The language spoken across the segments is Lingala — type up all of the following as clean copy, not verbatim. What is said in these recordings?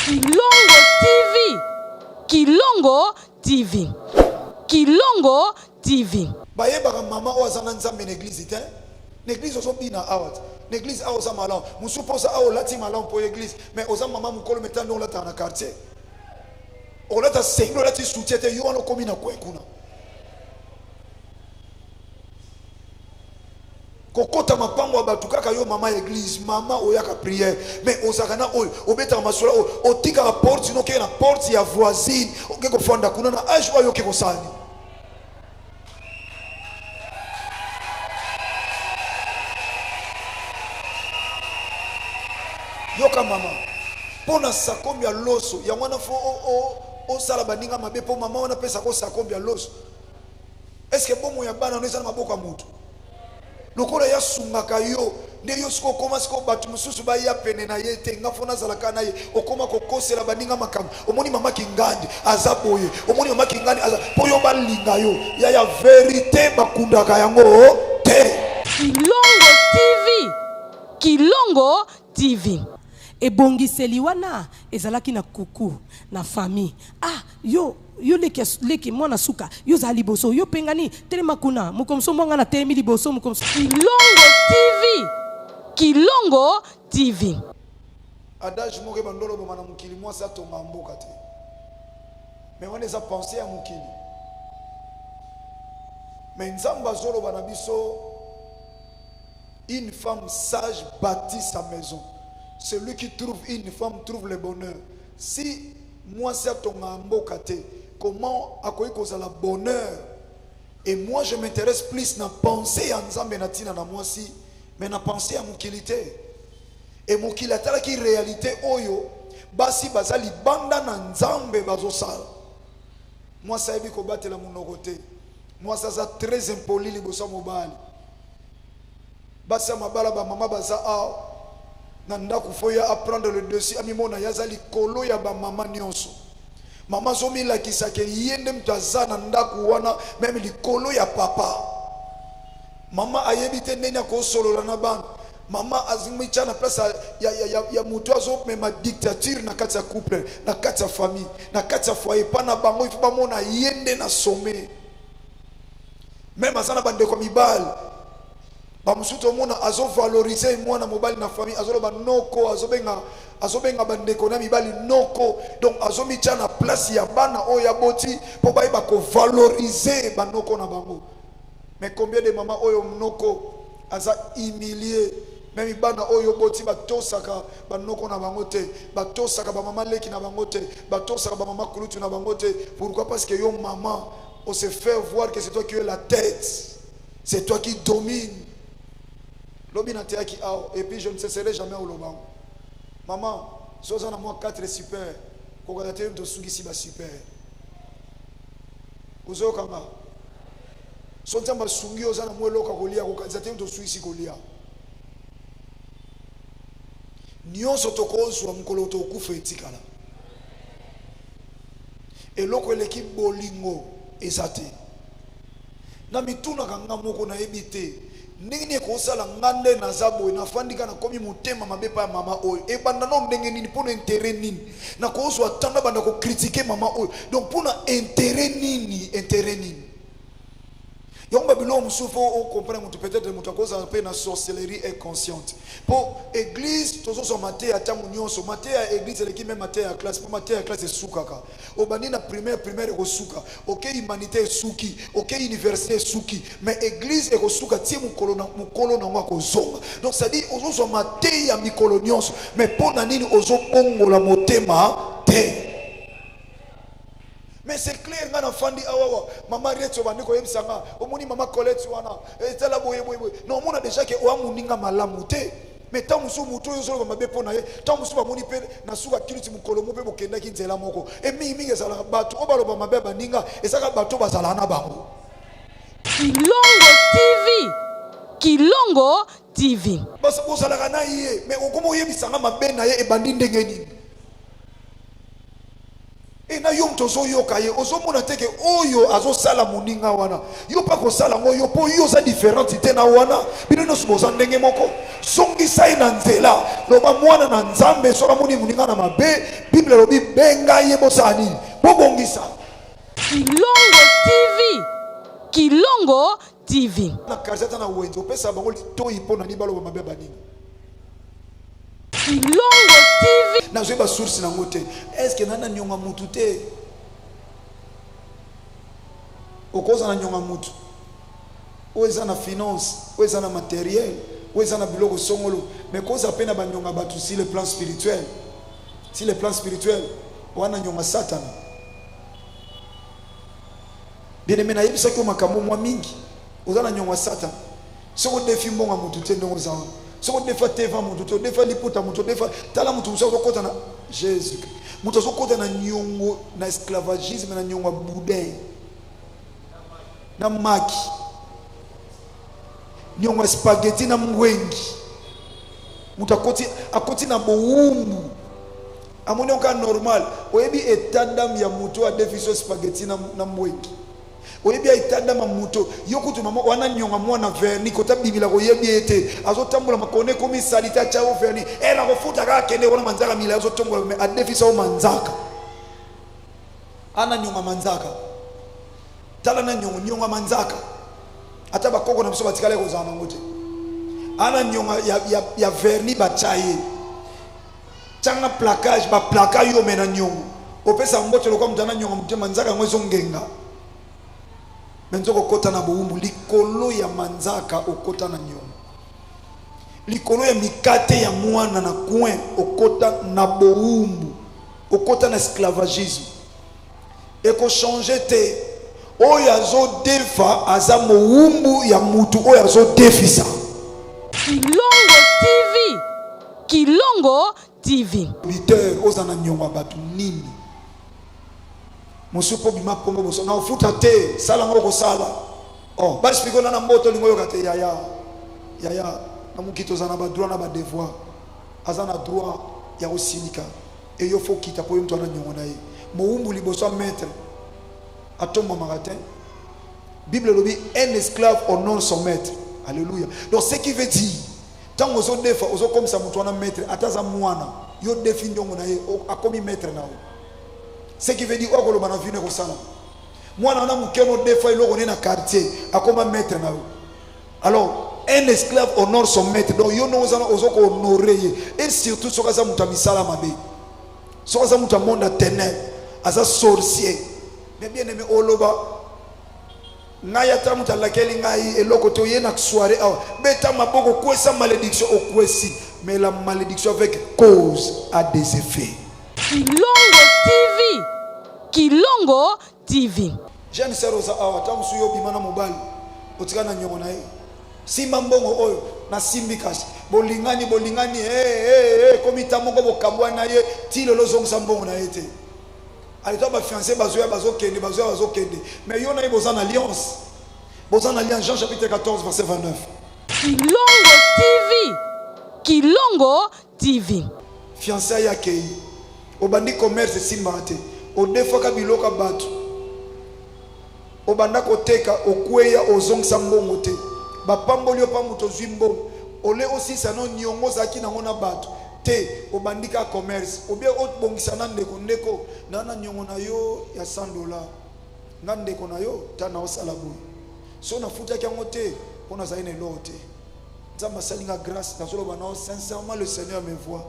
Kilongo TV. Kilongo TV. Kilongo TV. Bayebaka mama ozana nzambe l'église ite. L'église ozo bina awat. L'église a oza malan. Musuposa a olati malan pour l'église. Mais oza mama mukolo metando olata na quartier. Olata senglo lati soutiete yo ono komina kwekuna. Kokota mapango abatu kaka yo mama église, mama oyaka prière. Mais ozakana oyo obeta masula oyo otika la porte sino ke na porte ya voisine. Okeko fanda kuna na age oyo ke kosani. Yoka mama pona sakombi ya loso ya mwana fo o sala baninga mabe po mama wana pesa ko sakombi ya loso. Est-ce que bomo ya bana oneza na maboko ya mutu lokola ya sungaka yo nde yo siko koma siko batu mususu ba ya pene na ye te ngafona zalaka na ye okoma kokosela baninga makambo omoni mama kingandi azaboye omoni mama kingandi aza po yo balinga yo ya verite bakundaka yango te. Kilongo TV. Kilongo TV. Ebongiseli wana ezalaki na kuku na famille. Yo leki mwana suka yo zali boso yo pengani telema kuna mukomso mwanga na temi liboso mukomso. Kilongo TV. Kilongo TV. Adage moke bandolo bomana mukili mwasa tonga mboka te. Mais on les a pensé à mukili. Mais nzamba zolo banabiso une femme sage bâtit sa maison. Celui qui trouve une femme trouve le bonheur. Si moi c'est ton ambokate, comment akoyi kozala bonheur? Et moi je m'intéresse plus na penser à nzambe na tina na moi si, mais na penser à mukilité. Et mukilata qui réalité oyo basi bazali banda na nzambe bazosala. Moi ça ebi ko batela munokote. Moi ça ça très impoli liboso mobali. Basa mabala ba mama baza a nanda kufoya apprendre le dossier amimona yazali kolo ya ba mama nyonso mama zomi la kisake yende mtaza nanda kuwana même likolo ya papa mama ayebite nenya ko solo na bana mama azimicha na place ya mutu azo mema dictature na kati ya couple na kati ya famille na kati ya foyer pana bango ifu ba mona yende na sommet même azana bande ko mibal bamusuto mona azo valoriser mwana mobali na famille azo ba noko azobenga bandeko na mibali noko donc azo micha na place ya bana o ya boti po ba ko valoriser banoko na bango. Mais combien de maman oyo noko aza humilié même bana oyo boti batosaka banoko na bango te batosaka ba mama leki na bango te batosaka ba mama kulutu na bango te. Pourquoi? Parce que yo maman on se fait voir que c'est toi qui es la tête, c'est toi qui domine. Et puis je ne cesserai jamais au loban. Maman, si vous avez moi 4 super, vous avez un super. Vous avez un si vous avez un sungi, vous avez un loka kolia, vous avez un suisi kolia. Nyonso toko zwa mukolo tokufa etikala. Et loko l'équipe bolingo ezate. Na mituna kanga moko na ebite. Nini ko sala ngande na zabo na fandika na komi mutema mabepa mama oyo e banda no ndenge nini pona intérêt nini na ko so atanda banda ko critiquer mama oyo donc pona intérêt nini yomba bilo msufo o comprendre mutu peut-être mutu akoza pe na sorcellerie inconsciente pour église tozo so maté ata munyonso maté ya église eleki même maté ya classe pour maté ya classe sukaka obani na primaire ko suka OK humanité suki OK université suki mais église eko suka tie mukolo na ngwa zonga donc ça dit ozo so maté ya mikolo nyonso mais pona nini ozo bongola motema te. Mais c'est clair ngana fandi awawa mama reto bandiko yebisanga omoni mama Colette wana etala boye non mona déjà que o amuninga malamu te mais tant musu muto yo solo mabe pona ye tant musu ba moni pe na suka kiliti mukolo mo pe bokenda ki nzela moko e mingi ezala bato obaloba mabe baninga esaka bato bazala na bango. Kilongo TV. Kilongo TV. Basa bozala kana ye mais okomo yebisanga mabe na ye e bandi ndenge nini. Et Et na yom tozo yo kaye ozo mona teke oyo azo sala moninga wana yo pa ko sala ngo yo po yo za différente te na wana bino no suboza ndenge moko songi sai na nzela loba mwana na nzambe soka moni moninga na mabe bible lobi benga ye bosani bobongisa Kilongo TV. Kilongo TV. na karzata na wenzo pesa bango to ipona ni balo mabe baninga Kilongo TV. na zoeba source na ngote est-ce que nana nyonga mutu te okoza na nyonga mutu oza na finance oza na matériel oza na biloko songolo mais koza pena ba nyonga batu sur le plan spirituel wana nyonga satana bien aimé na yebisa ko makambo mwa mingi oza na nyonga satana soko defi mbonga mutu te ndongo zawo soko defa teva mutu te defa liputa mutu defa tala mutu soko kota na Jésus mutu soko kota na nyongo na esclavagisme na nyonga boudin na maki nyonga spaghetti na mwengi mutu akoti na boumbu amone oka normal oyebi etandam ya mutu a defiso spaghetti na mwengi oyebi aitada mamuto yokutu mama wana nyonga mwana verni kota bibila ko yebi ete azotambola makone komi salita chao verni era kofuta ka kende wana manzaka mila azotombola me adefisa o manzaka ana nyonga manzaka tala na nyonga manzaka ata bakoko na biso batikale ko zama ngote ana nyonga ya verni bachaye changa placage ba plaka yo mena nyongo opesa mbote lokwa mtana nyonga mtema manzaka ngwezo ngenga menzoko kota na boumbu likolo ya manzaka okota na nyongo likolo ya mikate ya mwana na coin okota na boumbu okota na esclavagisme eko changer te oyo azo defa aza moumbu ya mutu oyo azo defisa Kilongo TV. Kilongo TV. Biteur oza na nyongo batu nini musupo bima pombo boso na ufuta te sala ngoko sala oh basi piko na mboto lingo yoka yaya na mukito zana ba droit na ba devoir azana droit ya osinika e yo fo kita po mtu ana nyongo na ye moumbu liboso maître atomba magatin Bible lobi un esclave honore son maître alléluia donc ce qui veut dire tant ozo defa ozo comme ça mutu ana maître ataza mwana yo defi ndongo na ye akomi maître na o. Ce qui veut dire que le banavine est au salon. Moi, on a mon cœur défait l'eau on est dans quartier. À comment mettre na. Alors, un esclave honore son maître. Donc, yo nous allons honorer. Et surtout, ce que ça m'a mis salamabe. Ce que ça m'a monde à ténèbres, à sa sorcier. Mais bien aimé, oloba. Naya tamuta laquelle ngai et lokoto yena soirée. Beta maboko quoi sa malédiction au kwesi. Mais la malédiction avec cause a des effets. Kilongo TV. Kilongo TV. Jeune sœur oza awa tamusu yo bimana mobali otika na nyongo na ye simba mbongo oyo na simbi kasi bolingani komita moko bokabwa na ye ti lelo zongisa mbongo na ye te alitoa ba fiancé bazokende mais yo na ye boza na alliance Jean chapitre 14 verset 29 Kilongo TV. Kilongo TV. fiancé ya kei obandi commerce simba te odefoka biloka batu obanda koteka okweya ozongisa mbongo te bapamboli opa muto zwi mbongo ole osisa no nyongo zaki nango na batu te obandika commerce obie obongisa na ndeko na nyongo na yo ya $100 na ndeko na yo tana osala boy so na futa kyango te pona za ine lote nzamba salinga grâce na solo bana sincèrement le Seigneur me voit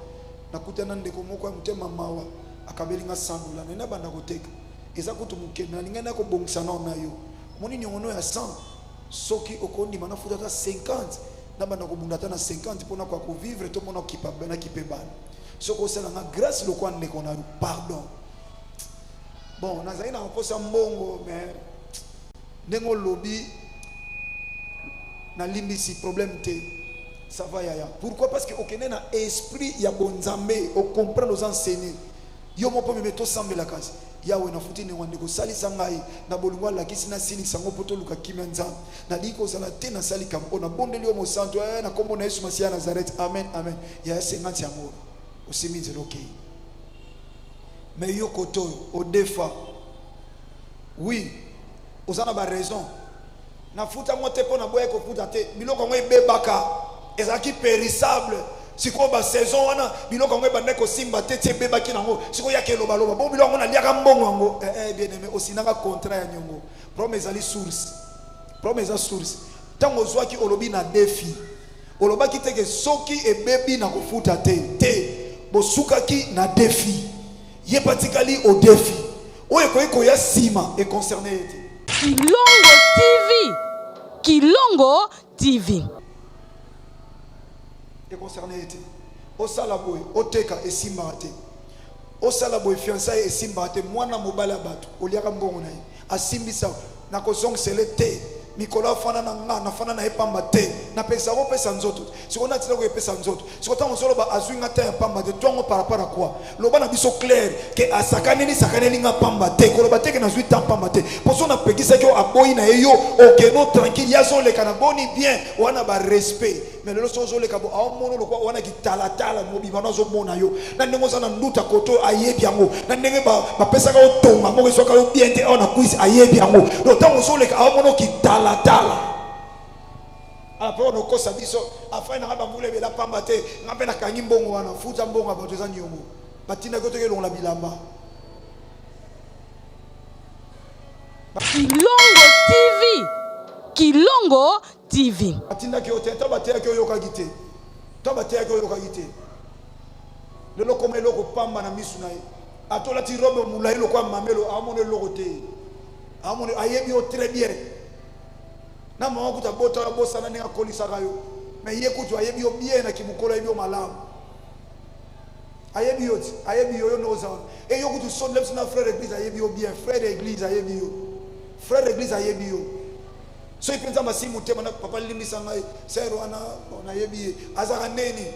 nakutana ndeko moko ya mutema mawa akabelinga $100 nenda banda koteka eza kutu mukena ninga na ko bongisa na yo moni nyongo ya 100 soki okondi mana futa ta 50 na banda ko bunda ta na 50 pona kwa ko vivre to mona kipa bana kipebana soko sala na grâce lo kwa ndeko na pardon bon na zaina koposa mbongo mais ndengo lobi na limbisi problème te ça va yaya pourquoi parce que okene na esprit ya bonzambe o comprendre aux enseignants yo mo po meto sambe la kasi yawe na futi ne wande ko sali sangai na bolungwa la kisi na sini sango poto luka kimya nzambe na diko sala te na sali kam ona bondeli yo mo santo na kombo na Yesu Masia Nazareth amen ya 50 yango osiminze okay Mais yo koto au défa. Oui, vous en avez raison. Na futa mote po na boye ko futa te. Biloko ngwe bebaka. Ezaki périssable. Siko ba saison wana biloko ngwe bande ko simba te te bebaki nango. Siko yake loba loba. Bon biloko na liaka mbongo ngo. Bien aimé osinanga contrat ya nyongo. Promesse ali source. Promesse source. Tango zwaki olobi na défi. Olobaki teke soki e bebi na ko futa te. Te. Bosukaki na défi. Ye patikali au défi. Oye ko ya sima est concerné. Kilongo TV. Kilongo TV. Et concerné été. Au salaboy, au teka et simbate. Au salaboy fiançailles et simbate. Moi na mobile abat. Au liaka mbongo na yi. A simbisa. Na ko zong selete. Mikola fana na nga na fana na epamba te. Na pesa ko pesa nzoto. Siko na tila ko pesa nzoto. Siko ta onsolo ba azui nga te pamba de tongo par rapport à quoi. Loba na biso clair que asakaneli sakaneli nga pamba te. Ko loba te ke na zui ta pamba te. Poso na pekisa ko aboyi na yo OK no tranquille ya zo le kana boni bien wana ba respect. Mais le sozo le kabo a mono lo kwa wana ki tala mobi bana zo mona yo. Na ndenge za na nduta koto ayebi yango. Na ndenge ba pesa ka otonga mo ke so ka yo bien te ona quiz ayebi yango. Do ta onsolo le ka a mono ki tala. Après on kosa biso afin na ba mule bela pamba te ngape na kangi mbongo wana futa mbongo ba toza nyongo batina ko to ke long la bilamba Kilongo TV. Kilongo TV. batina ke otenta batia ke yoka gite to batia ke yoka gite le loko me loko pamba na misu na ye atola ti robe mulai loko mamelo amone loko te amone ayebi o très bien. Na mama kuta bota la bossa na ninga kolisa kayo. Mais ye kutu ayebi yo bien na kimukola yebi yo malamu. Ayebi yo no za. E yo kutu son leps na frère église ayebi yo bien, frère église ayebi yo. Frère église ayebi yo. So ipenza masimu tema na papa limisa ngai, sero ana na yebi azaka neni.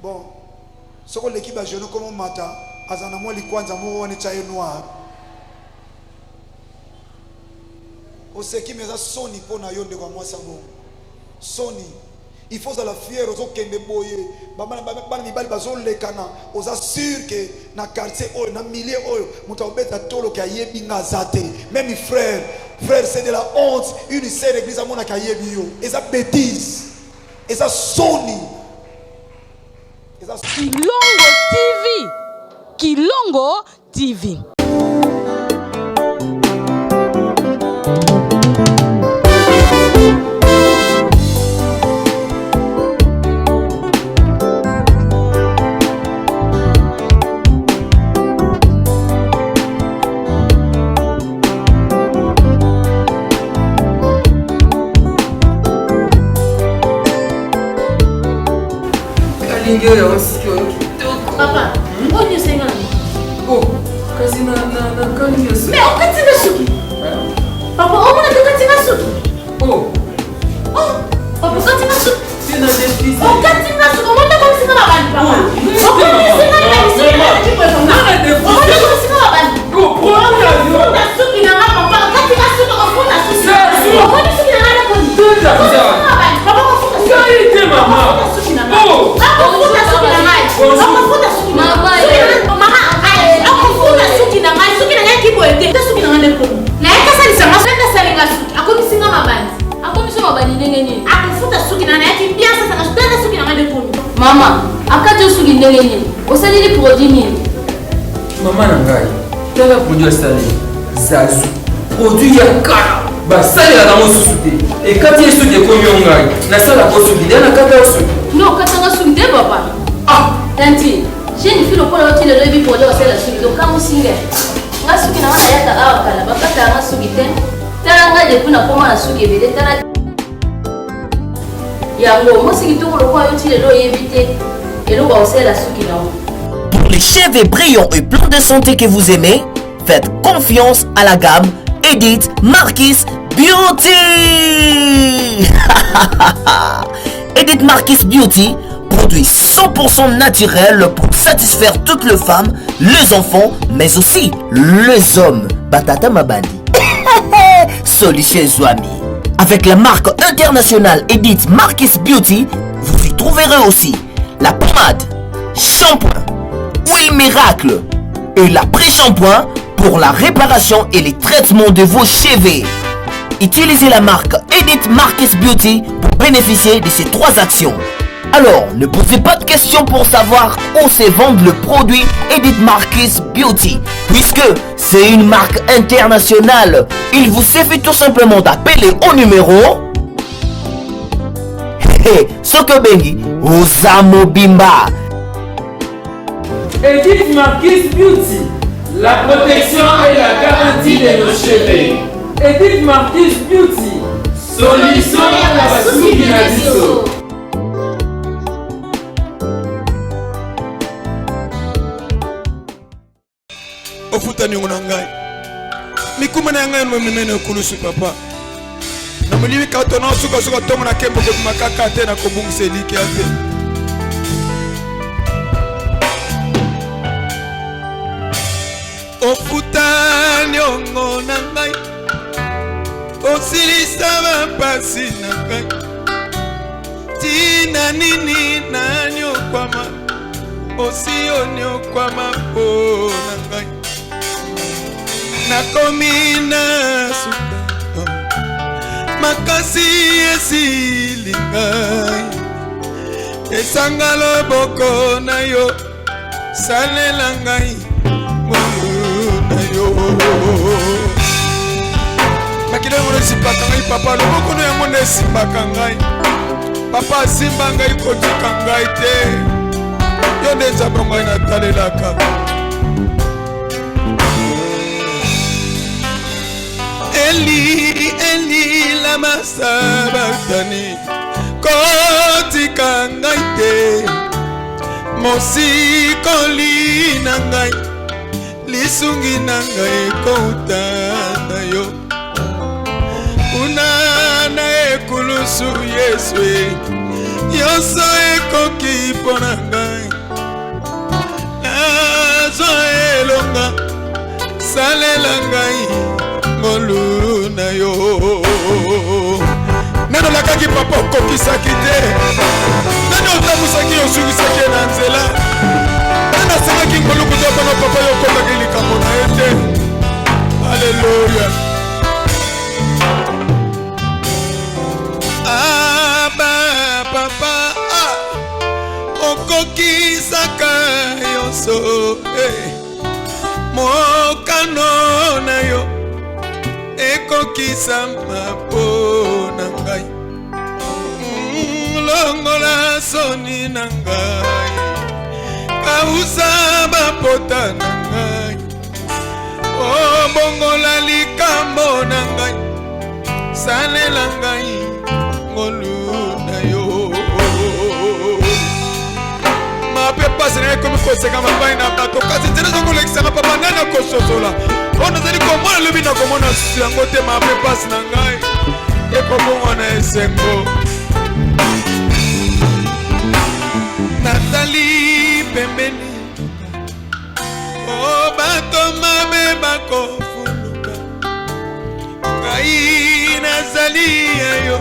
Bon. Soko l'équipe a jeune comme mata, azana mo likwanza mo woni chaye noir. Oseki meza soni pona yonde kwa mwasa bongo. Soni. Il faut à la fière aux okende boye. Bana mibali bazolekana. Oza sûr que na quartier oyo na milieu oyo muta obeta tolo ka yebi ngazate. Même mes frères, c'est de la honte. Une seule église à mona ka yebi yo. Et ça bêtise. Et ça soni. Et ça Kilongo TV. Kilongo TV. Papa, on est sénat. Oh, kasi na kani ya Mais on katinga suki. Papa, on a tout katinga suki. Oh, Papa, katinga suki. tu n'as des fils. On katinga suki. On a comme si on a bani, papa. On a sénat la suki. On a comme si on a bani. Comprends la vie. On a suki na ngapa, papa. Katinga suki, on a suki. On a suki na ngapa koni. Tout la vie. Papa, on a suki. Ça y est, maman. On a suki na ngapa. Oh. Mama, akati usuki ndenge nini? Osali li produit nini? Maman nangai. Tala produit salé. Zazu. Produit ya kala. Ba sali la dans susuté. Et quand il est de komi ngai. Na sala ko suki na kata suki. Non, katanga suki de papa. Ah, Tanti, j'ai une fille au point où il est levé pour le faire la suki. Donc quand vous signez, nga suki na wana yata awa kala. Bakata nga suki te. Tala nga depuis na koma na suki bele tala. Pour les cheveux brillants et pleins de santé que vous aimez, faites confiance à la gamme Edith Marquis Beauty. Edith Marquis Beauty, produit 100% naturel pour satisfaire toutes les femmes, les enfants, mais aussi les hommes. Batata Mabandi. Solution Zouami. Avec la marque internationale Edith Marquis Beauty, vous y trouverez aussi la pommade, shampoing, huile miracle et l'après-shampoing pour la réparation et les traitements de vos cheveux. Utilisez la marque Edith Marquis Beauty pour bénéficier de ces 3 actions. Alors, ne posez pas de questions pour savoir où se vend le produit Edith Marquis Beauty, puisque c'est une marque internationale. Il vous suffit tout simplement d'appeler au numéro Sokobengi Osamo Bimba. Edith Marquis Beauty, la protection et la garantie de nos cheveux. Edith Marquis Beauty, solution à la basuki na biso. Ofuta ni ngai. Mikuma na ngai mmemene kulusu papa. Na muliwi ka tona suka tomo na kembo ke makaka te na kobungisa eliki ate. Ofuta ni na ngai. Osilisa bapasi na ngai. Tina nini na nyokwama. Osio nyokwama po na ngai. Nakomi na suka makasi esili ngai esanga loboko na yo salela ngai na yo makile mwana esimbaka ngai papa loboko no yango nde esimbaka ngai papa asimba ngai kotika ngai te yo nde nzambe ngai natalelaka Eli lama sabachthani kotika ngai te mosikoli na ngai lisungi na ngai kouta na yo una na ekulusu Yesu yoso ekoki mpo na ngai nazo elonga salela ngai ngolu na yo nano lakaki papa okokisaki te nani otambusaki osukisaki na nzela nani asengaki ngolu kutopana papa yo okokaki likambo na ye te aleluya aba papa okokisaka yonso mokano na yo ekokisa mapo na ngai longola soni na ngai kausa bapota na ngai obongola likambo na ngai salela ngai ngolu na yo mape pasi na ekomi koseka mabai na bato kasi nzela zokolekisaka papa nani akososola ono zali komona lobi na komona yango te mape pasi na ngai ekobongwa na esengo natali pembeni o bato mabe bakofuluka ngai nazali ya yo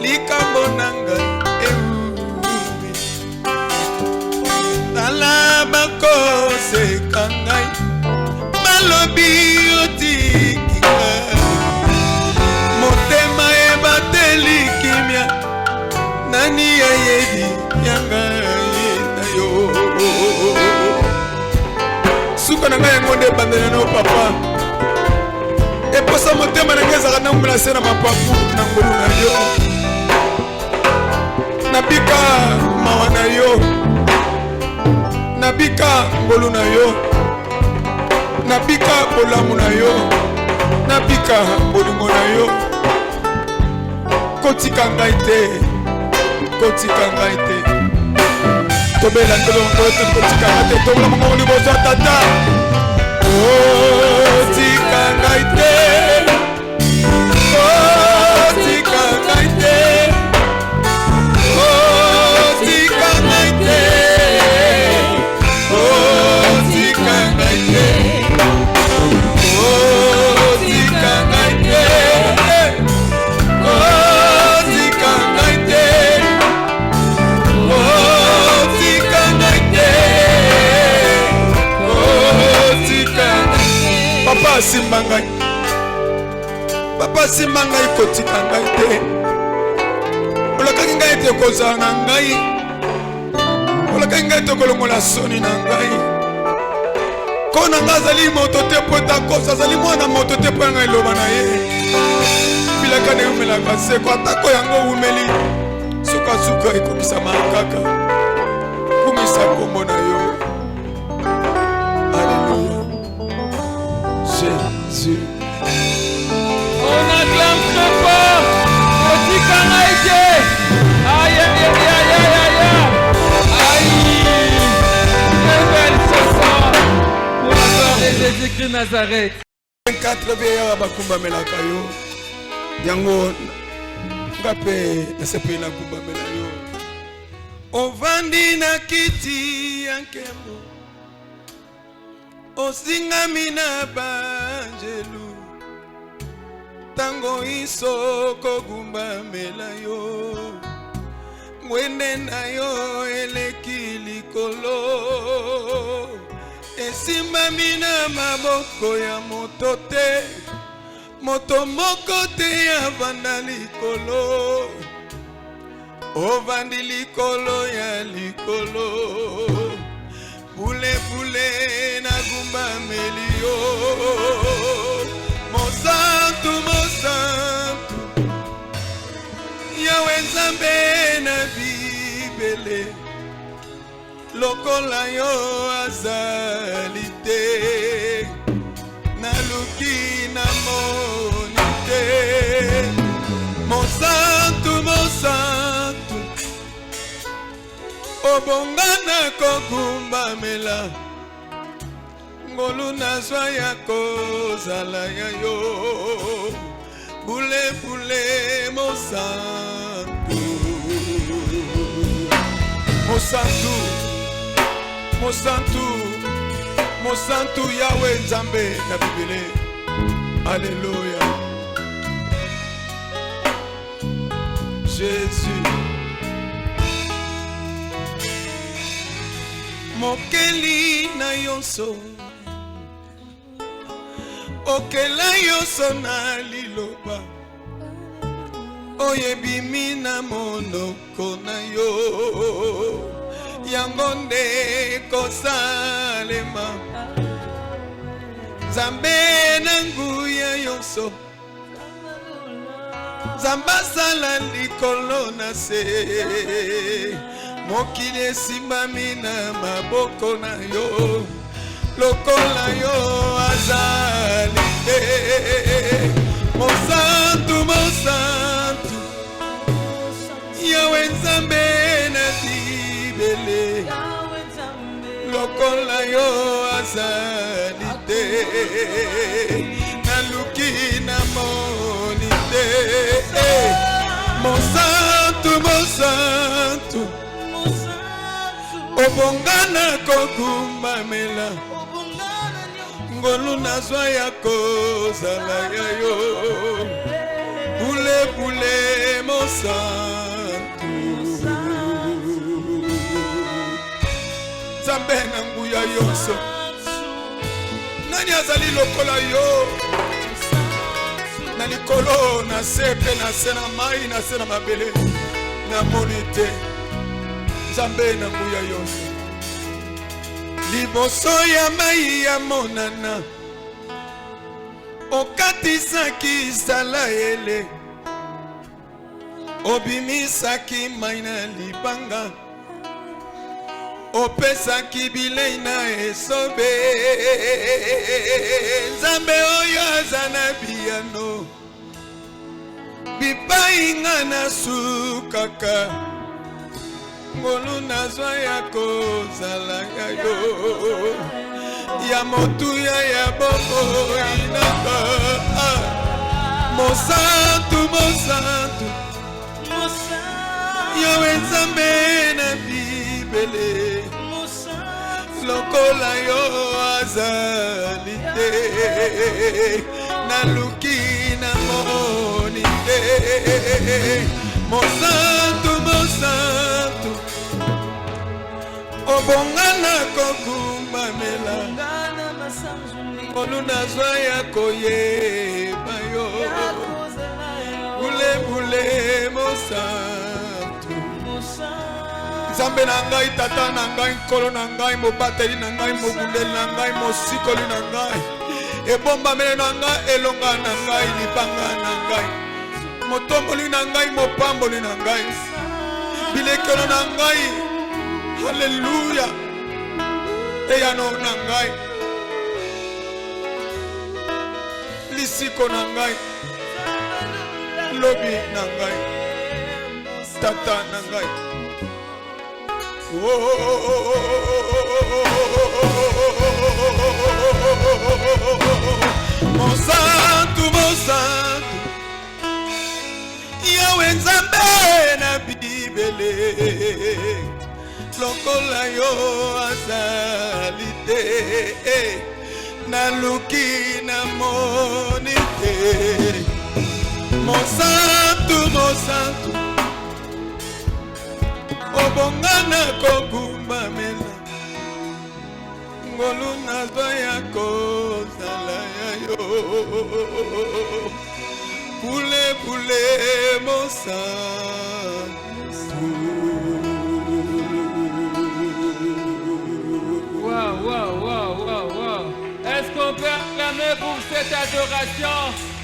likambo na ngai eumi tala bakoseka ngai balobi otiki ngai motema ebateli kimia nani ayebi yanga na yo suka na ngai yango nde ebandela na yo papa eposa motema na ngai ezaka na ngula se na mapapu na ngolu na yo nabika mawa na yo nabika ngolu na yo nabika bolamu na yo nabika bolingo na yo kotika ngai te tobela ndelo ngote kotika ngai te tobola mongo liboso tata kotika ngai te kotika ngai te kotika ngai te kotika ngai te Oh papa asimba ngai. Papa asimba ngai kotika ngai te. Olakaki ngai te kozala na ngai. Olakaki ngai te kolongola soni na ngai. Kona nga azali moto te po etakosa, azali mwana moto te po ngai loba na ye. Bilaka na yomelaka seko atako yango umeli. Suka ekokisama kaka. Kumisa kombo na yo. Alléluia. Jésus. On n'acclame pas. Otika naïke. Aïe, aïe, aïe, aïe, aïe, aïe. Aïe. Quelle belle chanson. Pour la soirée de Jésus Nazareth. 24 veilleurs bakumba melaka yo. Yango ngape nasepe na kumba mela yo. Ovandi na kiti yankemo. Osingami na banjelu. Tango isoko gumba mela yo. Mwende na yo eleki likolo. Esimbami na maboko ya moto te. Moto moko te avanda likolo. Ovandi likolo ya likolo. Bule bule na gumba melio. Mosantu mosantu. Yawe Nzambe na bibele. Lokola yo azali te. Naluki na monite. Mosantu mosantu. Obongana kogumba mela. Ngolu nazwa ya kozala ya yo. Bule bule mosantu. Mosantu. Mosantu. Mosantu Yawe Nzambe na Bibele. Alléluia. Jésus. Mokeli na yonso. Okela yonso na liloba. Oyebi na monoko na yo. Yangonde kosalema. Zambe na nguya yonso. Zamba sala likolo na se. Mokili esimbami na maboko na yo. Lokola yo azali te. Mosantu mosantu. Yawe Nzambe na bibele. Lokola yo azali te. Naluki na monite. Mosantu mosantu. Obongana kogumba mela. Ngolu nazwa ya kozala ya yo. Bule bule mosantu. Nzambe na nguya yonso. Nani azali lokola yo. Na likolo na sepe na sena mai na sena mabele. Na monite. Nzambe na nguya yonso. Liboso ya mai ya monana. Okatisaki Isalaele. Obimisaki mai na libanga. Opesaki bilei na esobe. Nzambe oyo azana biyano. Bipai nga na sukaka. Ngolu nazwa ya kozala ya yo. Ya motuya ya bobo inaka. Mosantu mosantu. Yawe Nzambe na bibele. Lokola yo azali te. Naluki na monite. Mosantu mosantu. Obongana kogumba mela. ngolu nazwa ya koyeba yo bule mosantu nzambe na ngai tata na ngai nkolo na ngai mobateli na ngai mobundeli na ngai mosikoli na ngai ebombamele na ngai elonga na ngai libanga na ngai motomboli na ngai mopamboli na ngai bilekelo na ngai haleluya eyano na ngai lisiko na ngai lobi na ngai tata na ngai mosantu mosantu yawe nzambe na bibele lokola yo azali te naluki namoni te mosantu mosantu obongana kogumbamela ngolu nazwa ya kozala ya yo pule mosantu. Wow. Est-ce qu'on peut acclamer pour cette adoration?